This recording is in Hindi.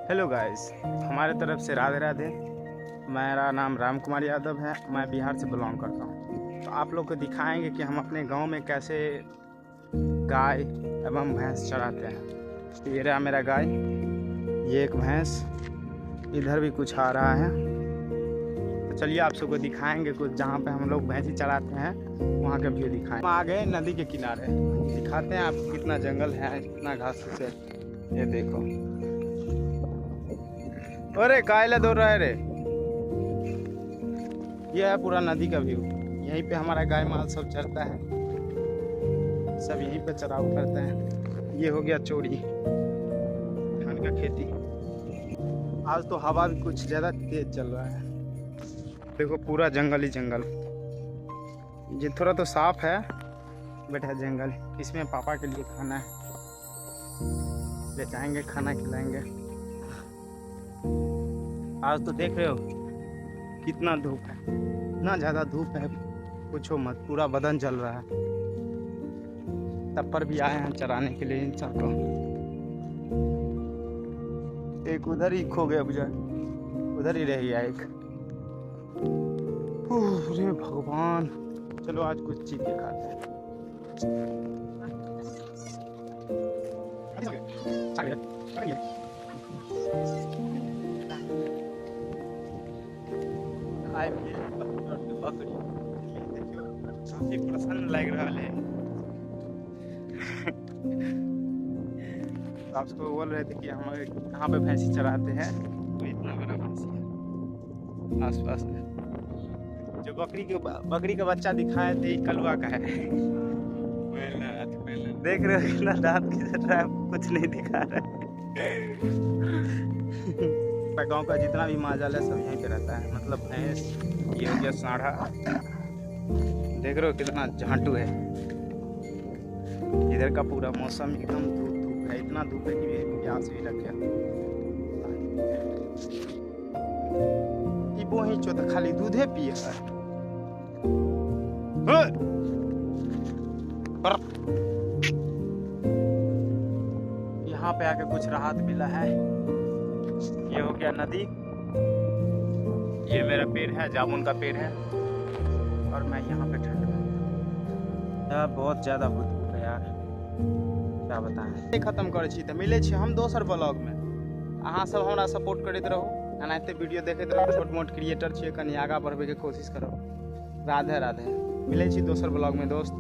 हेलो गाइस, हमारे तरफ से राधे राधे। मेरा नाम राम कुमार यादव है, मैं बिहार से बिलोंग करता हूँ। तो आप लोग को दिखाएंगे कि हम अपने गांव में कैसे गाय एवं भैंस चराते हैं। तो ये रहा मेरा गाय, ये एक भैंस, इधर भी कुछ आ रहा है। तो चलिए आप सबको दिखाएंगे कुछ, जहाँ पे हम लोग भैंसी चराते हैं वहाँ का व्यू दिखाएं। हम आ गए नदी के किनारे, दिखाते हैं आपको कितना जंगल है, कितना घास से। ये देखो, अरे कायला दौड़ रहा है रे। यह है पूरा नदी का व्यू। यहीं पे हमारा गाय माल सब चरता है, सब यहीं पे चराव करते हैं। ये हो गया चोरी, धान का खेती। आज तो हवा भी कुछ ज़्यादा तेज चल रहा है। देखो पूरा जंगल ही जंगल। ये थोड़ा तो साफ है बट है जंगल। इसमें पापा के लिए खाना है, ले जाएंगे, खाना खिलाएंगे। आज तो देख रहे हो कितना धूप है, इतना ज़्यादा धूप है पूछो मत, पूरा बदन जल रहा है। तब पर भी आए हैं चराने के लिए इन सबको। एक उधर ही खो गया, बुझा उधर ही रह गया एक। अरे भगवान, चलो आज कुछ चीज दिखाते हैं। बकरी काफी प्रसन्न लग रहा है। तो आप सबको बोल रहे थे कि हमारे कहाँ पे भैंसी चराते हैं, तो इतना बड़ा भैंसी है आसपास में। जो बकरी का बच्चा दिखाए थे कलवा का है। देख रहे हो कितना दांत खिंच रहा है, कुछ नहीं दिखा रहा है। गाँव का जितना भी माजाल है सब यहीं पे रहता है, मतलब भैंस, ये हो गया साढ़ा। देख रहे हो कितना झांटू है। इधर का पूरा मौसम एकदम धूप है, इतना धूप है कि प्यास भी लग गया। वो ही चो तो खाली दूधे पिए है। यहाँ पे आके कुछ राहत मिला है। ये हो गया नदी, ये मेरा पेड़ है, जामुन का पेड़ है, और मैं यहाँ पे ठंड में। यार बहुत ज़्यादा धूप है यार, क्या बताएं। खत्म करे छी तो मिले छी हम दोसर ब्लॉग में। अहाँ सब हमरा सपोर्ट करते रहो, एनाहिते वीडियो देखते रहो। छोट मोट क्रिएटर छियै, कनी आगा बढ़बे के कोशिश करो। राधे राधे, मिले छी दोसर ब्लॉग में दोस्त।